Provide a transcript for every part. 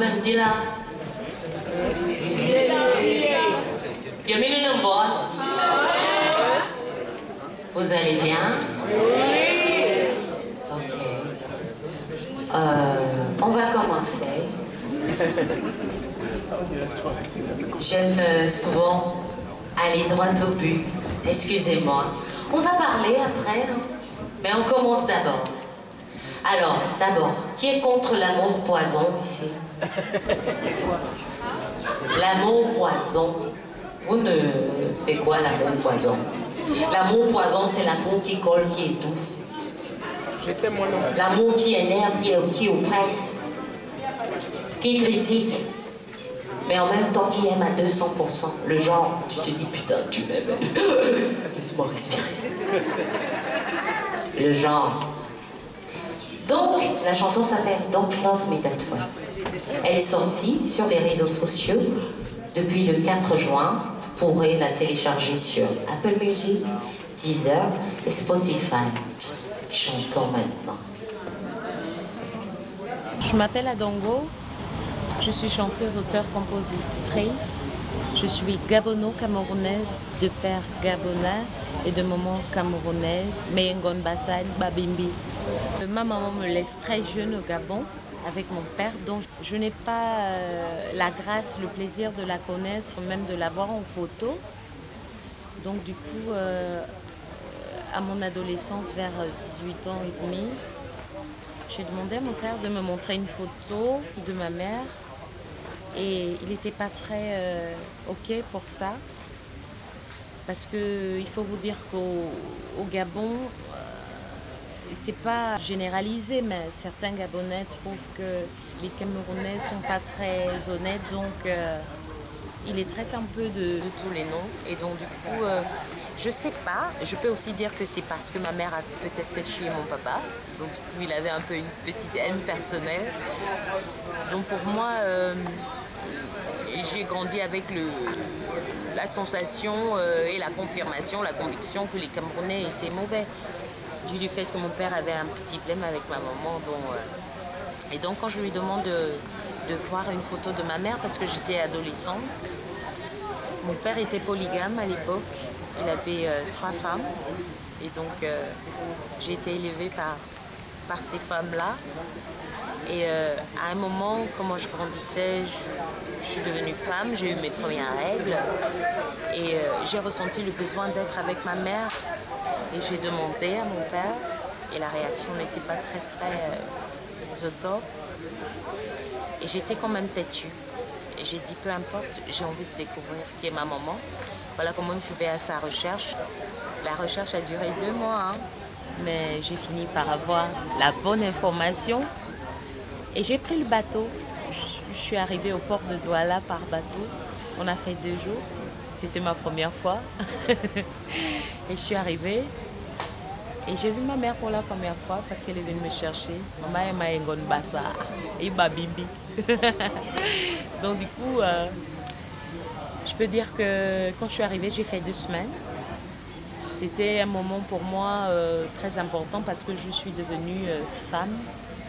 Bendila. Vous allez bien? Ok. On va commencer. J'aime souvent aller droit au but. Excusez-moi. On va parler après, hein? Mais on commence d'abord. Alors, d'abord, qui est contre l'amour poison ici? L'amour poison. Vous ne c'est quoi l'amour poison? L'amour poison, c'est l'amour qui colle, qui étouffe. L'amour qui énerve, qui oppresse, qui critique, mais en même temps qui aime à 200%. Le genre, tu te dis putain, tu m'aimes. Laisse-moi respirer. Le genre. Donc, la chanson s'appelle Don't Love Me That Way. Elle est sortie sur les réseaux sociaux depuis le 4 juin. Vous pourrez la télécharger sur Apple Music, Deezer et Spotify. Chantons maintenant. Je m'appelle Adongo. Je suis chanteuse, auteure, compositrice. Je suis gabono-camerounaise de père gabonais et de maman camerounaise, Meyengon Bassal Babimbi. Ma maman me laisse très jeune au Gabon avec mon père, donc je n'ai pas la grâce, le plaisir de la connaître, même de la voir en photo. Donc du coup, à mon adolescence, vers 18 ans et demi, j'ai demandé à mon père de me montrer une photo de ma mère. Et il n'était pas très OK pour ça. Parce qu'il faut vous dire qu'au Gabon, c'est pas généralisé, mais certains Gabonais trouvent que les Camerounais sont pas très honnêtes, donc il les traite un peu de tous les noms. Et donc du coup, je sais pas, je peux aussi dire que c'est parce que ma mère a peut-être fait chier mon papa, donc du coup il avait un peu une petite haine personnelle. Donc pour moi, j'ai grandi avec la sensation et la confirmation, la conviction que les Camerounais étaient mauvais. Du fait que mon père avait un petit problème avec ma maman. Et donc quand je lui demande de voir une photo de ma mère, parce que j'étais adolescente, mon père était polygame à l'époque. Il avait 3 femmes. Et donc j'ai été élevée par ces femmes-là. Et à un moment, comment je grandissais, je suis devenue femme, j'ai eu mes premières règles et j'ai ressenti le besoin d'être avec ma mère. Et j'ai demandé à mon père et la réaction n'était pas très au top. Et j'étais quand même têtue. Et j'ai dit peu importe, j'ai envie de découvrir qui est ma maman. Voilà comment je vais à sa recherche. La recherche a duré 2 mois, hein, mais j'ai fini par avoir la bonne information. Et j'ai pris le bateau. Je suis arrivée au port de Douala par bateau. On a fait 2 jours. C'était ma première fois. Et je suis arrivée. Et j'ai vu ma mère pour la première fois parce qu'elle est venue me chercher. Maman est Mayengon Bassa et Babimbi. Donc du coup, je peux dire que quand je suis arrivée, j'ai fait 2 semaines. C'était un moment pour moi très important parce que je suis devenue femme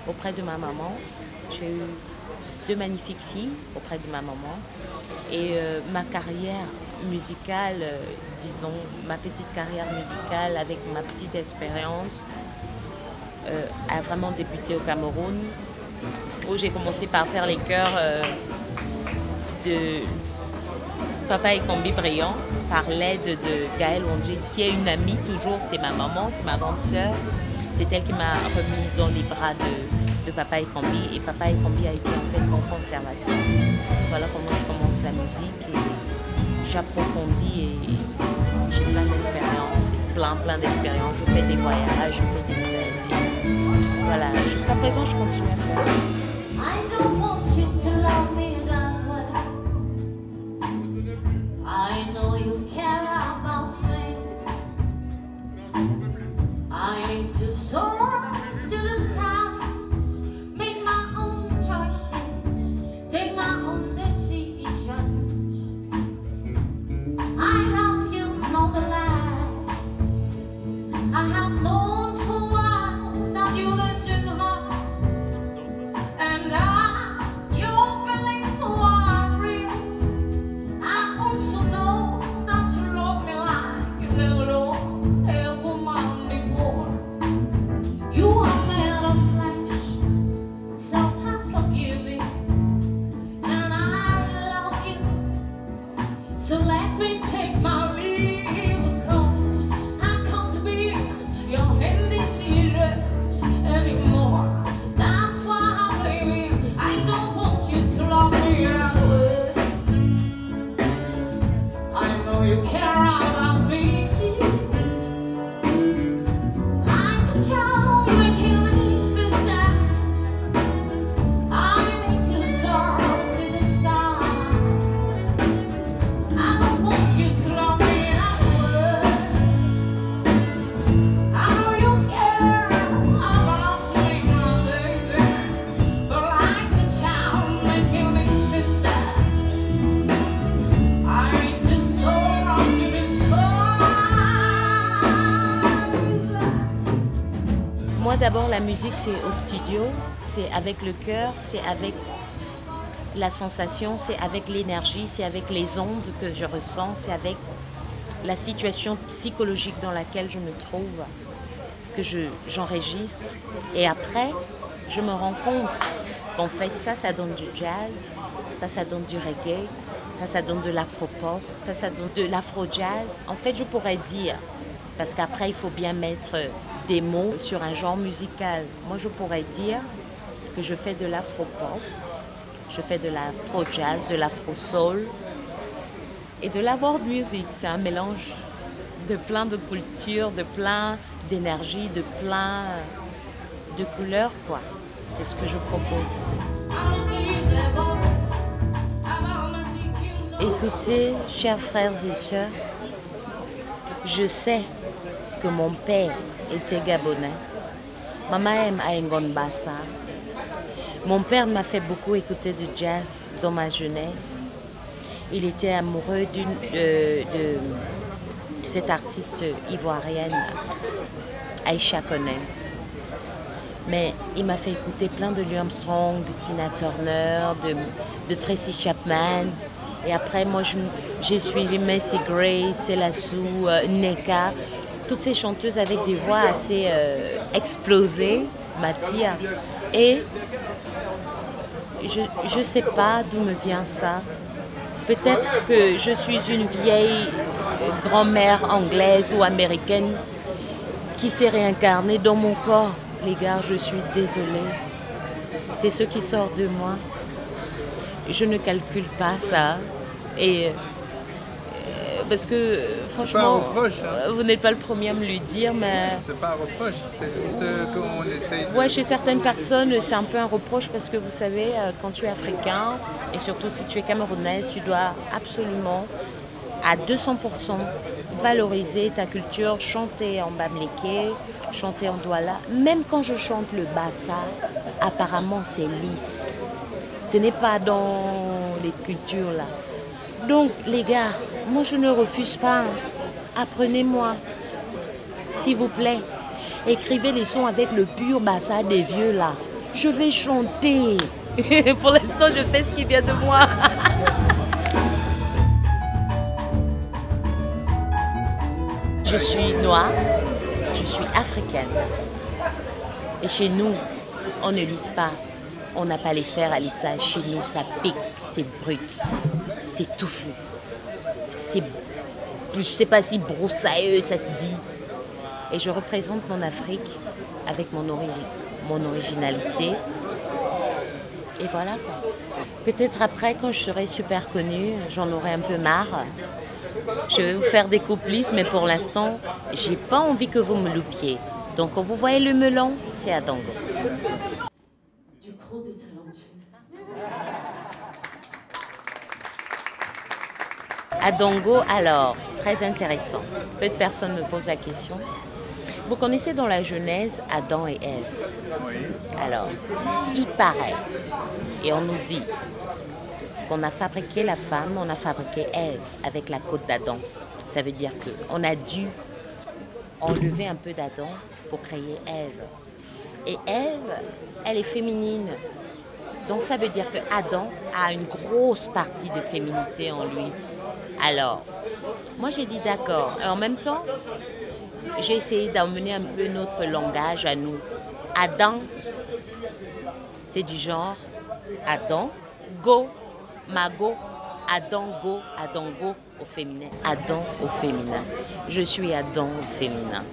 auprès de ma maman. J'ai eu 2 magnifiques filles auprès de ma maman. Et ma carrière musicale, disons, ma petite carrière musicale avec ma petite expérience a vraiment débuté au Cameroun, où j'ai commencé par faire les chœurs de Papa Ekombi Brillant par l'aide de Gaëlle Ondji, qui est une amie toujours, c'est ma maman, c'est ma grande sœur. C'est elle qui m'a remis dans les bras de Papa Ekombi, et Papa Ekombi a été en fait mon conservateur. Voilà comment je commence la musique et j'approfondis et j'ai plein d'expériences, plein d'expériences. Je fais des voyages, je fais des scènes. Et voilà, jusqu'à présent je continue à faire. I don't want you to love me that way. I know you care about me. I need to soar to the skies, make my own choices, take my own decisions. I love you nonetheless. I have known for a while that you let your heart, and I Moi d'abord la musique c'est au studio, c'est avec le cœur, c'est avec la sensation, c'est avec l'énergie, c'est avec les ondes que je ressens, c'est avec la situation psychologique dans laquelle je me trouve, que j'enregistre. Et après, je me rends compte qu'en fait ça donne du jazz, ça donne du reggae, ça donne de l'afro-pop, ça donne de l'afro-jazz. En fait, je pourrais dire, parce qu'après il faut bien mettre des mots sur un genre musical. Moi, je pourrais dire que je fais de l'afro-pop, je fais de l'afro-jazz, de l'afro-soul et de la world music. C'est un mélange de plein de cultures, de plein d'énergie, de plein de couleurs, quoi. C'est ce que je propose. Écoutez, chers frères et sœurs, je sais que mon père était gabonais. Maman aime Aengon Bassa. Mon père m'a fait beaucoup écouter du jazz dans ma jeunesse. Il était amoureux de cette artiste ivoirienne, Aïcha Koné. Mais il m'a fait écouter plein de Louis Armstrong, de Tina Turner, de Tracy Chapman. Et après, moi, j'ai suivi Macy Gray, Selassou, Nneka. Toutes ces chanteuses avec des voix assez explosées, m'attirent. Et je ne sais pas d'où me vient ça. Peut-être que je suis une vieille grand-mère anglaise ou américaine qui s'est réincarnée dans mon corps. Les gars, je suis désolée. C'est ce qui sort de moi. Je ne calcule pas ça. Et parce que franchement, reproche, hein. Vous n'êtes pas le premier à me le dire, mais... C'est pas un reproche, c'est juste qu'on essaye de... Ouais, chez certaines personnes, c'est un peu un reproche parce que vous savez, quand tu es africain, et surtout si tu es camerounaise, tu dois absolument, à 200%, valoriser ta culture, chanter en bamléké, chanter en douala. Même quand je chante le bassa, apparemment c'est lisse. Ce n'est pas dans les cultures là. Donc les gars, moi je ne refuse pas. Apprenez-moi, s'il vous plaît. Écrivez les sons avec le pur bassa des vieux là. Je vais chanter. Pour l'instant, je fais ce qui vient de moi. Je suis noire, je suis africaine. Et chez nous, on ne lisse pas. On n'a pas les fers à lissage. Chez nous, ça pique, c'est brut, c'est touffu. C'est, je ne sais pas si broussailleux, ça se dit. Et je représente mon Afrique avec mon originalité. Et voilà quoi. Peut-être après, quand je serai super connue, j'en aurai un peu marre. Je vais vous faire des couplisses, mais pour l'instant, j'ai pas envie que vous me loupiez. Donc quand vous voyez le melon, c'est à Dango. Du gros des talentueux. À Dango, alors, très intéressant. Peu de personnes me posent la question. Vous connaissez dans la Genèse Adam et Ève. Oui. Alors, il paraît, et on nous dit, qu'on a fabriqué la femme, on a fabriqué Ève avec la côte d'Adam. Ça veut dire qu'on a dû enlever un peu d'Adam pour créer Ève. Et Ève, elle est féminine. Donc ça veut dire que Adam a une grosse partie de féminité en lui. Alors, moi j'ai dit d'accord. Et en même temps, j'ai essayé d'emmener un peu notre langage à nous. Adam, c'est du genre Adam, go, mago, Adango, Adango au féminin. Adam au féminin. Je suis Adam au féminin.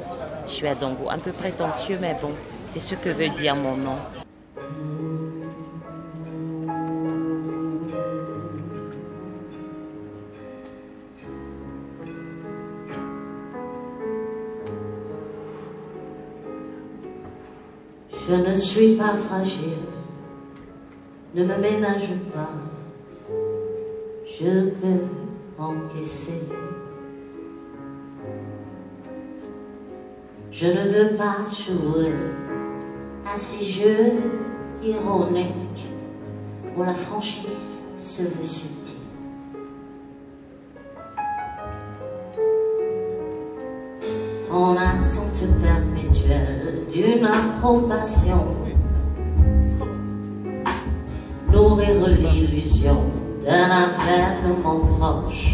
Je suis Adango. Un peu prétentieux, mais bon, c'est ce que veut dire mon nom. Je ne suis pas fragile, ne me ménage pas, je peux encaisser. Je ne veux pas jouer à ces jeux ironiques où la franchise se veut subtile. En attente perpétuelle d'une approbation, nourrir l'illusion d'un avènement proche.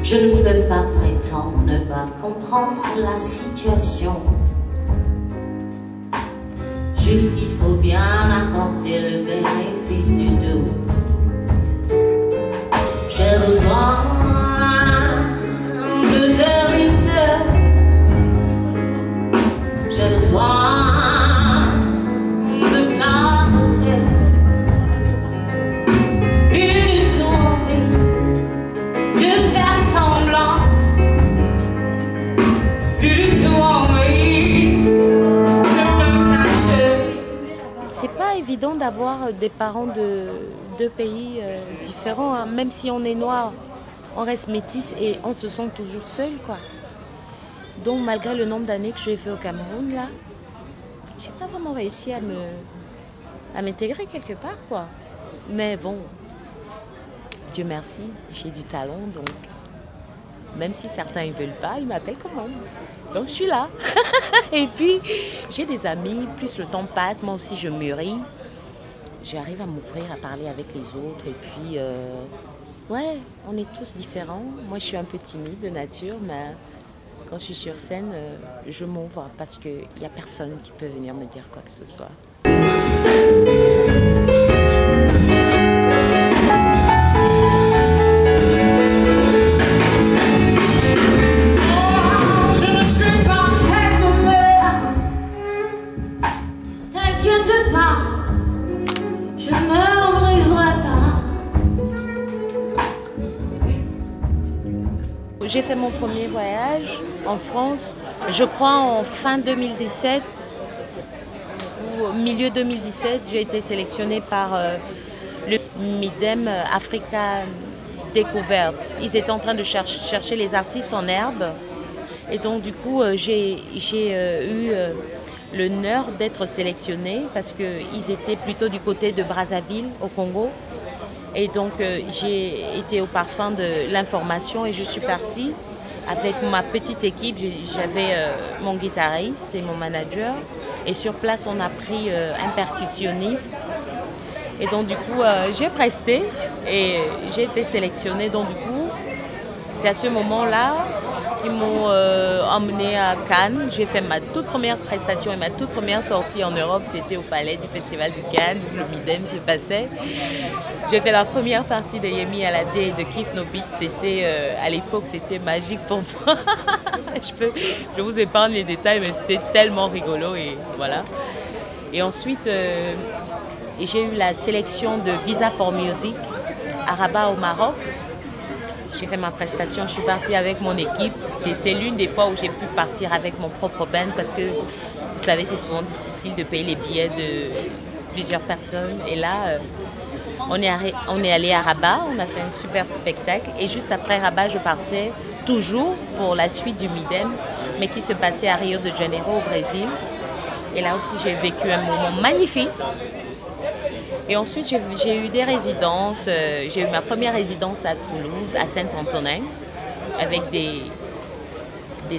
Je ne peux pas prétendre ne pas comprendre la situation. Juste qu'il faut bien apporter le bénéfice du doute. J'ai besoin de vérité. J'ai besoin de clarté. Plus du tout envie de faire semblant. Plus du tout envie de me cacher. C'est pas évident d'avoir des parents de deux pays différents, hein. Même si on est noir, on reste métis et on se sent toujours seul, quoi. Donc malgré le nombre d'années que j'ai fait au Cameroun, là, j'ai pas vraiment réussi à m'intégrer quelque part, quoi. Mais bon, Dieu merci, j'ai du talent, donc même si certains ne veulent pas, ils m'appellent quand même. Donc je suis là. Et puis j'ai des amis, plus le temps passe, moi aussi je mûris. J'arrive à m'ouvrir, à parler avec les autres. Et puis, ouais, on est tous différents. Moi je suis un peu timide de nature, mais quand je suis sur scène, je m'ouvre parce qu'il n'y a personne qui peut venir me dire quoi que ce soit. J'ai fait mon premier voyage en France, je crois en fin 2017 ou au milieu 2017. J'ai été sélectionnée par le MIDEM Africa Découverte. Ils étaient en train de chercher les artistes en herbe. Et donc du coup, j'ai eu l'honneur d'être sélectionnée parce qu'ils étaient plutôt du côté de Brazzaville, au Congo. Et donc j'ai été au parfum de l'information et je suis partie avec ma petite équipe. J'avais mon guitariste et mon manager. Et sur place, on a pris un percussionniste. Et donc du coup, j'ai presté et j'ai été sélectionnée. Donc du coup, c'est à ce moment-là qu'ils m'ont emmenée à Cannes. J'ai fait ma toute première prestation et ma toute première sortie en Europe. C'était au Palais du Festival de Cannes, où le MIDEM se passait. J'ai fait la première partie de Yemi Alade et de Kif No Beat. C'était, à l'époque, c'était magique pour moi. Je vous épargne les détails, mais c'était tellement rigolo et voilà. Et ensuite, j'ai eu la sélection de Visa for Music à Rabat au Maroc. J'ai fait ma prestation, je suis partie avec mon équipe. C'était l'une des fois où j'ai pu partir avec mon propre band parce que, vous savez, c'est souvent difficile de payer les billets de plusieurs personnes. Et là, on est allé à Rabat, on a fait un super spectacle. Et juste après Rabat, je partais toujours pour la suite du MIDEM, mais qui se passait à Rio de Janeiro, au Brésil. Et là aussi, j'ai vécu un moment magnifique. Et ensuite, j'ai eu des résidences. J'ai eu ma première résidence à Toulouse, à Saint-Antonin, avec des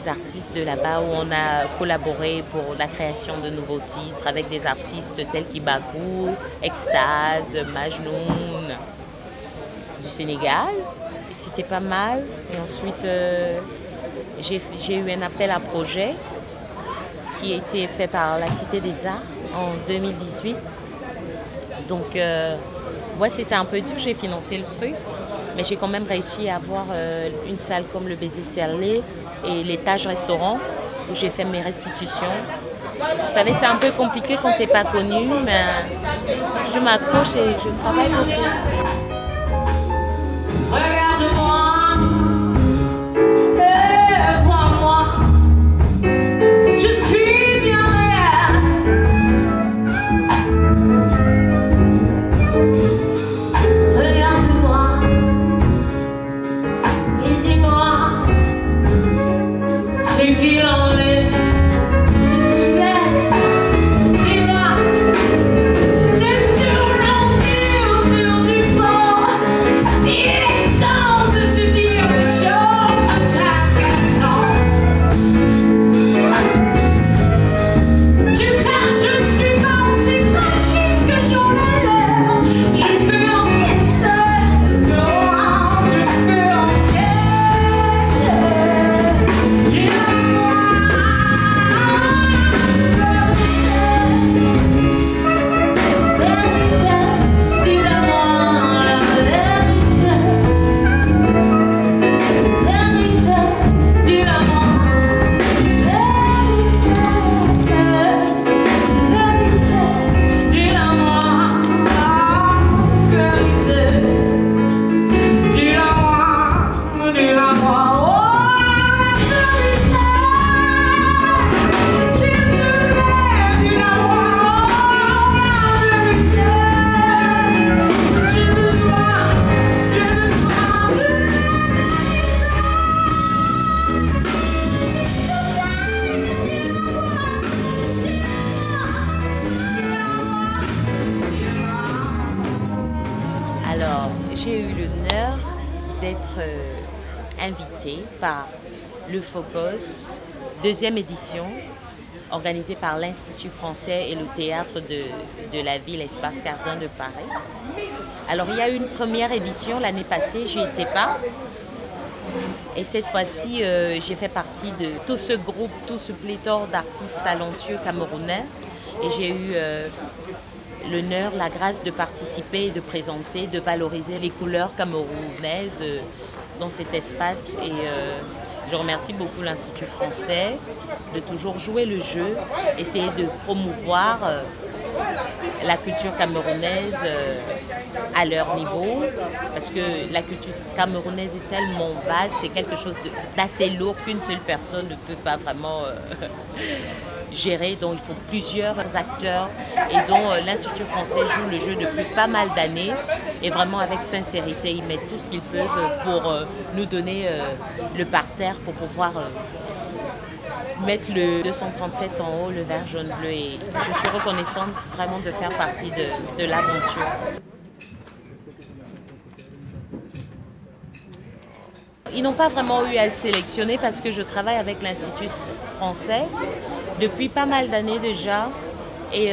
artistes de là-bas où on a collaboré pour la création de nouveaux titres avec des artistes tels qu'Ibakou, Extase, Majnoun du Sénégal. C'était pas mal. Et ensuite, j'ai eu un appel à projet qui a été fait par la Cité des Arts en 2018. Donc, ouais, c'était un peu dur, j'ai financé le truc, mais j'ai quand même réussi à avoir une salle comme le Baiser Salé et l'étage restaurant où j'ai fait mes restitutions. Vous savez, c'est un peu compliqué quand tu n'es pas connu, mais je m'accroche et je travaille beaucoup. Regarde-moi et vois-moi, je suis bien réel. l'honneur d'être invitée par le Phocos, deuxième édition, organisée par l'Institut français et le théâtre de la ville Espace Cardin de Paris. Alors il y a eu une première édition l'année passée, j'y étais pas. Et cette fois-ci, j'ai fait partie de tout ce groupe, tout ce pléthore d'artistes talentueux camerounais. Et j'ai eu l'honneur, la grâce de participer, de présenter, de valoriser les couleurs camerounaises dans cet espace. Et je remercie beaucoup l'Institut français de toujours jouer le jeu, essayer de promouvoir la culture camerounaise à leur niveau, parce que la culture camerounaise est tellement vaste, c'est quelque chose d'assez lourd qu'une seule personne ne peut pas vraiment gérer, donc il faut plusieurs acteurs et dont l'Institut français joue le jeu depuis pas mal d'années et vraiment avec sincérité, ils mettent tout ce qu'ils peuvent pour nous donner le parterre pour pouvoir mettre le 237 en haut, le vert, jaune, bleu, et je suis reconnaissante vraiment de faire partie de l'aventure. Ils n'ont pas vraiment eu à sélectionner parce que je travaille avec l'Institut français depuis pas mal d'années déjà. Et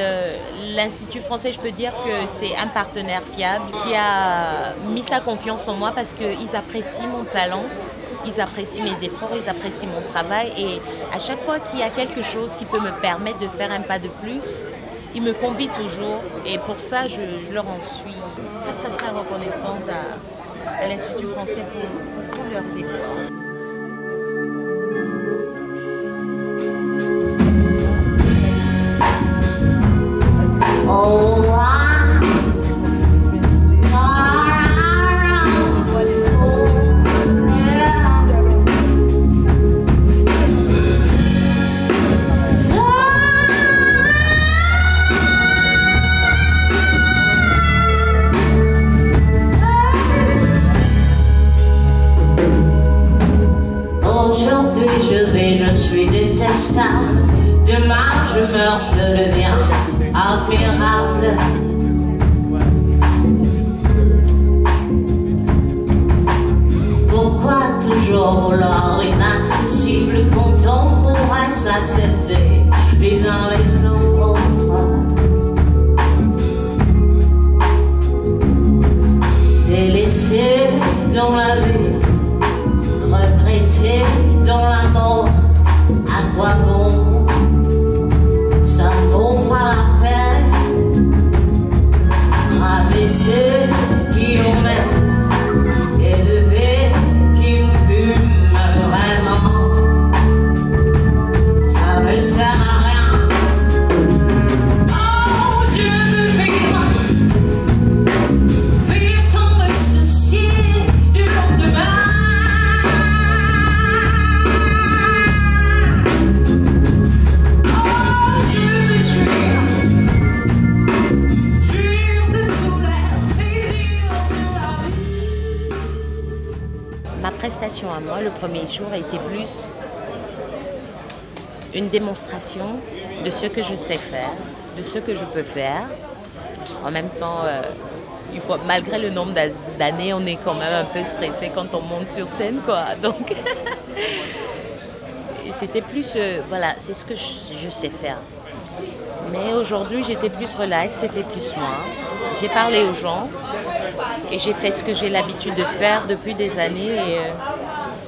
l'Institut français, je peux dire que c'est un partenaire fiable qui a mis sa confiance en moi parce qu'ils apprécient mon talent, ils apprécient mes efforts, ils apprécient mon travail. Et à chaque fois qu'il y a quelque chose qui peut me permettre de faire un pas de plus, ils me convient toujours. Et pour ça, je leur en suis très reconnaissante à l'Institut français pour tous leurs efforts. Aujourd'hui je suis détestable. Demain je meurs, je deviens admirable. Pourquoi toujours vouloir l'inaccessible quand on pourrait s'accepter les uns les autres? Délaissés dans la vie, regretté dans la mort, à quoi bon? Ça ne vaut pas la peine. Rabaisser qui on aime, élever qui nous fume vraiment, ça ne sert à rien. Oh, je veux vivre sans me soucier du lendemain. Ma prestation à moi, le premier jour, a été plus une démonstration de ce que je sais faire, de ce que je peux faire. En même temps, malgré le nombre d'années, on est quand même un peu stressé quand on monte sur scène, quoi. Donc, c'était plus, voilà, c'est ce que je sais faire. Mais aujourd'hui, j'étais plus relax, c'était plus moi. J'ai parlé aux gens et j'ai fait ce que j'ai l'habitude de faire depuis des années. Et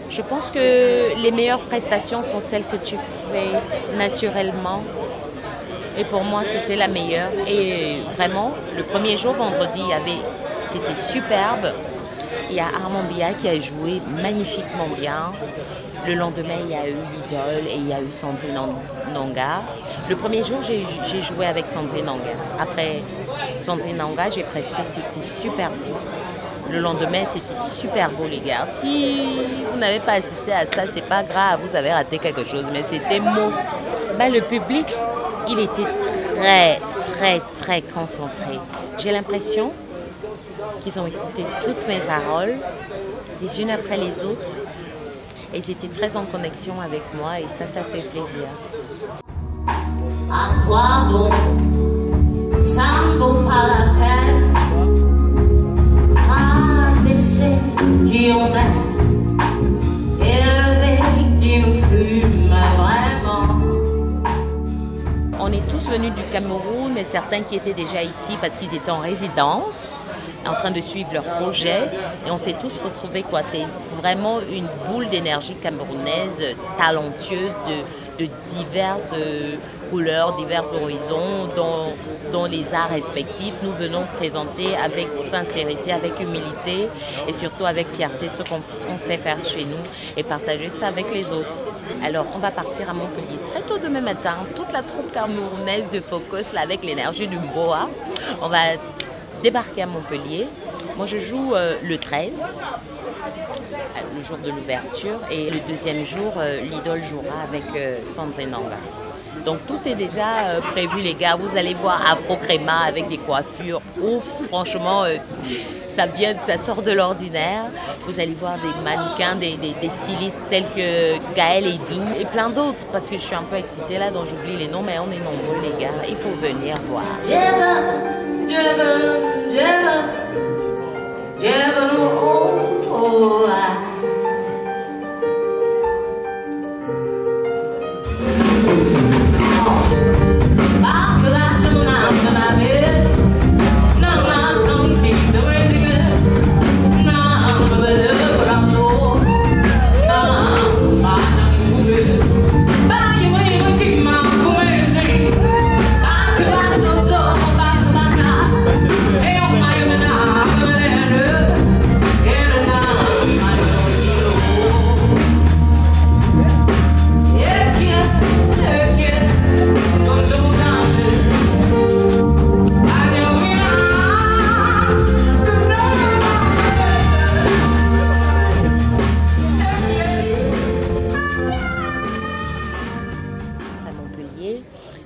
je pense que les meilleures prestations sont celles que tu fais naturellement. Et pour moi, c'était la meilleure. Et vraiment, le premier jour, vendredi, c'était superbe. Il y a Armand Bia qui a joué magnifiquement bien. Le lendemain, il y a eu Idole et il y a eu Sandrine Nanga. Le premier jour, j'ai joué avec Sandrine Nanga. Après Sandrine Nanga, j'ai presté, c'était super beau. Le lendemain, c'était super beau, les gars. Si vous n'avez pas assisté à ça, c'est pas grave, vous avez raté quelque chose, mais c'était beau. Le public, il était très concentré. J'ai l'impression qu'ils ont écouté toutes mes paroles, les unes après les autres. Et ils étaient très en connexion avec moi et ça fait plaisir. À quoi bon? Ça ne vaut pas la peine. Rabaisser passion élevée qui nous fume vraiment. On est tous venus du Cameroun, mais certains qui étaient déjà ici parce qu'ils étaient en résidence, en train de suivre leur projet. Et on s'est tous retrouvés, quoi. C'est vraiment une boule d'énergie camerounaise, talentueuse, de diverses couleurs, divers horizons, dont les arts respectifs nous venons présenter avec sincérité, avec humilité et surtout avec fierté ce qu'on sait faire chez nous et partager ça avec les autres. Alors on va partir à Montpellier très tôt demain matin, toute la troupe camerounaise de Focus là, avec l'énergie du Mboa. On va débarquer à Montpellier. Moi je joue le 13. Le jour de l'ouverture, et le deuxième jour, l'idole jouera avec Sandrine Nanga. Donc tout est déjà prévu, les gars. Vous allez voir Afro Créma avec des coiffures. Ouf, franchement, ça sort de l'ordinaire. Vous allez voir des mannequins, des stylistes tels que Gaël et Dou et plein d'autres, parce que je suis un peu excitée là, donc j'oublie les noms, mais on est nombreux, les gars. Il faut venir voir.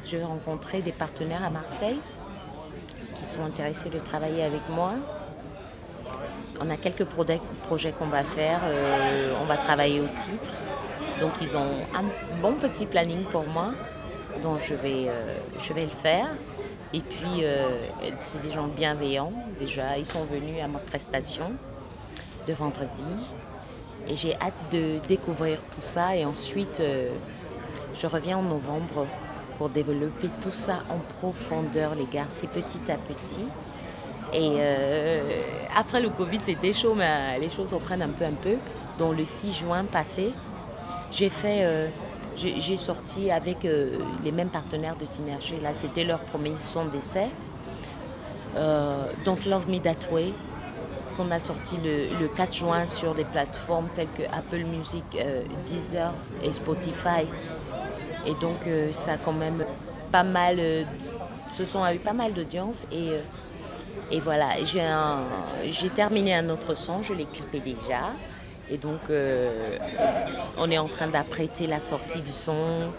Je vais rencontrer des partenaires à Marseille qui sont intéressés de travailler avec moi. On a quelques projets qu'on va faire. On va travailler au titre. Donc ils ont un bon petit planning pour moi. Donc je vais le faire. Et puis c'est des gens bienveillants. Déjà, ils sont venus à ma prestation de vendredi. Et j'ai hâte de découvrir tout ça. Et ensuite, je reviens en novembre pour développer tout ça en profondeur, les gars. C'est petit à petit. Et après le Covid, c'était chaud, mais les choses reprennent un peu. Donc le 6 juin passé, j'ai sorti avec les mêmes partenaires de Synergie. Là, c'était leur premier son d'essai. Donc Love Me That Way, qu'on a sorti le 4 juin sur des plateformes telles que Apple Music, Deezer et Spotify. Et donc ça a quand même pas mal, ce son a eu pas mal d'audience et voilà, j'ai terminé un autre son, je l'ai clippé déjà. Et donc on est en train d'apprêter la sortie du son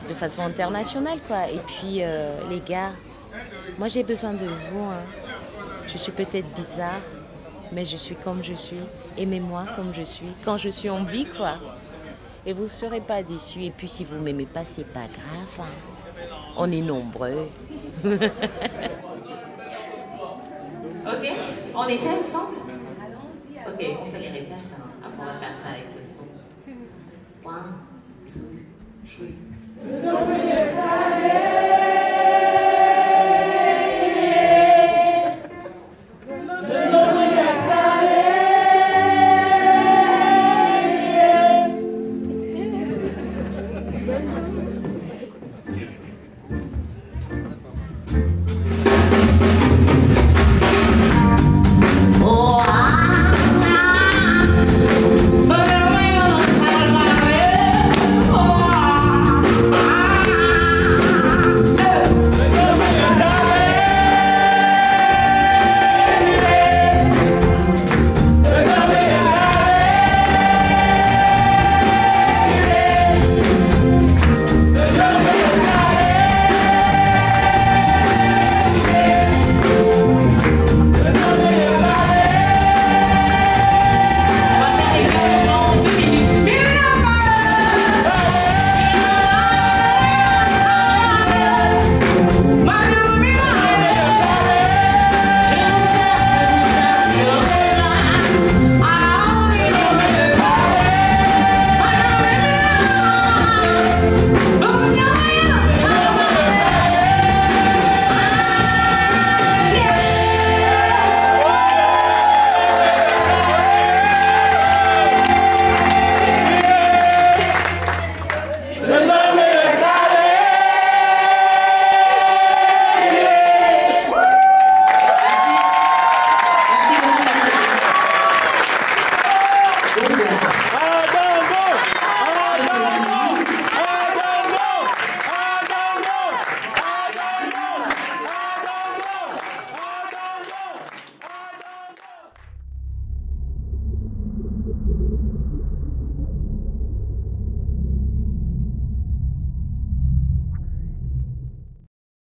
de façon internationale, quoi. Et puis les gars, moi j'ai besoin de vous, hein. Je suis peut-être bizarre, mais je suis comme je suis. Aimez-moi comme je suis, quand je suis en vie, quoi. Et vous ne serez pas déçus. Et puis si vous ne m'aimez pas, c'est pas grave, hein. On est nombreux. Ok, on essaie ensemble? Ok, on fait les répètes, hein. Après on va faire ça avec le son. 1, 2, 3.